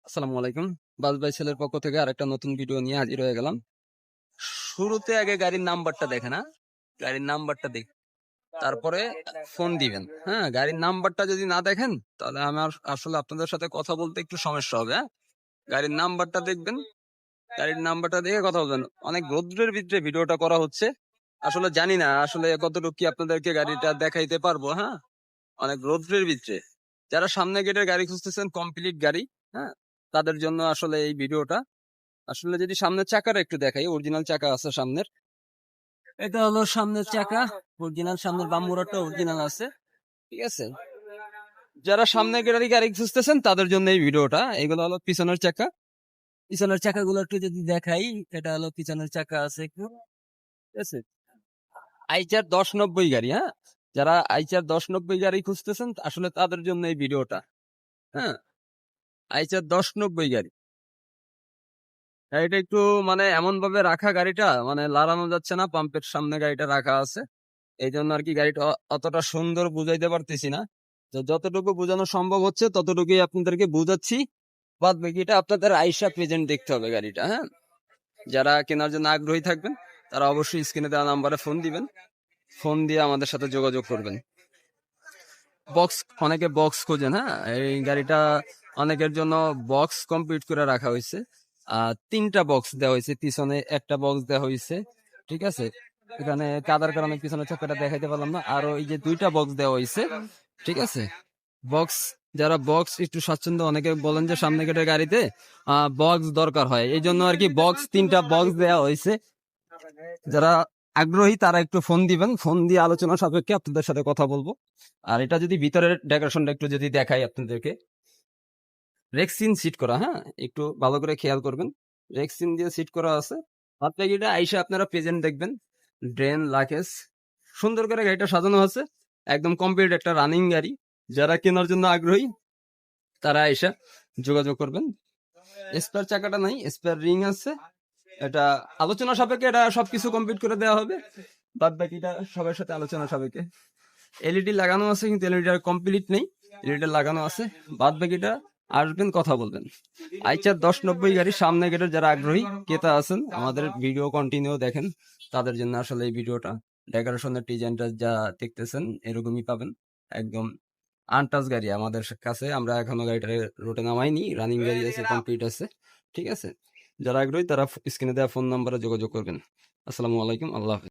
আসসালামু আলাইকুম। বাস ভাই ছেলের পক্ষ থেকে আরেকটা নতুন ভিডিও নিয়ে হাজির হয়ে গেলাম। শুরুতে আগে গাড়ির নাম্বারটা দেখেন, হ্যাঁ? গাড়ির নাম্বারটা দেখ, তারপরে ফোন দিবেন। হ্যাঁ, গাড়ির নাম্বারটা যদি না দেখেন তাহলে আমার আসলে আপনাদের সাথে কথা বলতে একটু সমস্যা হবে। হ্যাঁ, গাড়ির নাম্বারটা দেখবেন, গাড়ির নাম্বারটা দেখে কথা বলবেন। অনেক রৌদ্রের ভিতরে ভিডিওটা করা হচ্ছে। আসলে জানি না আসলে কতটুকু কি আপনাদেরকে গাড়িটা দেখাইতে পারবো। হ্যাঁ, অনেক রৌদ্রের ভিতরে যারা সামনে গেটের গাড়ি খুঁজতেছেন, কমপ্লিট গাড়ি, হ্যাঁ, তাদের জন্য আসলে এই ভিডিওটা। আসলে যদি সামনের চাকাটা একটু দেখাই, অরিজিনাল চাকা আছে সামনের। এটা হলো সামনের চাকা, অরিজিনাল সামনের বাম্মুরাটা অরিজিনাল আছে। ঠিক আছে, যারা সামনে গাড়ি গাড়ি খুঁজতেছেন তাদের জন্য এই ভিডিওটা। এগুলো হলো পিছনের চাকা, পিছনের চাকাগুলো একটু যদি দেখাই, এটা হলো পিছনের চাকা আছে একটু। ঠিক আছে, আইচার 1090 গাড়ি। হ্যাঁ, যারা আইচার 1090 গাড়ি খুঁজতেছেন আসলে তাদের জন্য এই ভিডিওটা। হ্যাঁ, আইচার 1090 গাড়ি। গাড়িটা একটু মানে এমন ভাবে রাখা, গাড়িটা মানে লাড়ানো যাচ্ছে না, পাম্পের সামনে গাড়িটা রাখা আছে। এই জন্য আর কি গাড়িটা অতটা সুন্দর বুঝাইতে পারতেছি না। তো যতটুকু বোঝানো সম্ভব হচ্ছে ততটুকুই আপনাদেরকে বুঝাচ্ছি। বাদ বাকিটা আপনাদের আইসা প্রেজেন্ট দেখতে হবে গাড়িটা। হ্যাঁ, যারা কেনার জন্য আগ্রহী থাকবেন তারা অবশ্যই স্ক্রিনে দেওয়া নাম্বারে ফোন দিবেন, ফোন দিয়ে আমাদের সাথে যোগাযোগ করবেন। বক্স, অনেকে বক্স খোঁজেন। হ্যাঁ, এই গাড়িটা অনেকের জন্য বক্স কমপ্লিট করে রাখা হয়েছে। তিনটা বক্স দেওয়া হয়েছে, পিছনে একটা বক্স দেওয়া হয়েছে। ঠিক আছে, এখানে কাদার কারণে পিছনের চাকাটা দেখাইতে পারলাম না। আরো এই যে দুইটা বক্স দেওয়া হয়েছে। ঠিক আছে, বক্স, যারা বক্স একটু স্বাচ্ছন্দ্য, অনেকে বলেন যে সামনে গেটের গাড়িতে বক্স দরকার হয়, এই জন্য আর কি বক্স, তিনটা বক্স দেওয়া হয়েছে। যারা আগ্রহী তারা একটু ফোন দিবেন, ফোন দিয়ে আলোচনা সাপেক্ষে আপনাদের সাথে কথা বলবো। আর এটা যদি ভিতরের ডেকোরেশনটা একটু যদি দেখাই আপনাদেরকে, রেক্সিন সিট করা। হ্যাঁ, একটু ভালো করে খেয়াল করবেন, রেক্সিন দিয়ে সিট করা আছে। আপনি এটা আইসা আপনারা প্রেজেন্ট দেখবেন, ড্রেন লাকেজ সুন্দর করে গাড়িটা সাজানো আছে, একদম কমপ্লিট একটা রানিং গাড়ি। যারা কেনার জন্য আগ্রহী তারা আইসা যোগাযোগ করবেন। স্পেয়ার চাকাটা নাই, স্পেয়ার রিং আছে। এটা আলোচনা সাপেক্ষে এটা সবকিছু কমপ্লিট করে দেওয়া হবে। বাদ বাকিটা সবার সাথে আলোচনা সাপেক্ষে। এলইডি লাগানো আছে কিন্তু এলইডি কমপ্লিট নেই, এলইডি লাগানো আছে। বাদ বাকিটা আসবেন, কথা বলবেন। আইচার 1090 গাড়ির সামনে গেটের যারা আগ্রহী ক্রেতা আছেন, আমাদের ভিডিও কন্টিনিউ দেখেন, তাদের জন্য আসলে এই ভিডিওটা। ডেকোরেশনের ডিজাইনটা যা দেখতেছেন এরকমই পাবেন, একদম আনটাচ গাড়ি আমাদের কাছে। আমরা এখনো গাড়িটা রোডে নামাইনি, রানিং গাড়ি আছে, কমপ্লিট আছে। ঠিক আছে, যারা আগ্রহী তারা স্ক্রিনে দেওয়া ফোন নাম্বারে যোগাযোগ করবেন। আসসালামু আলাইকুম, আল্লাহ হাফেজ।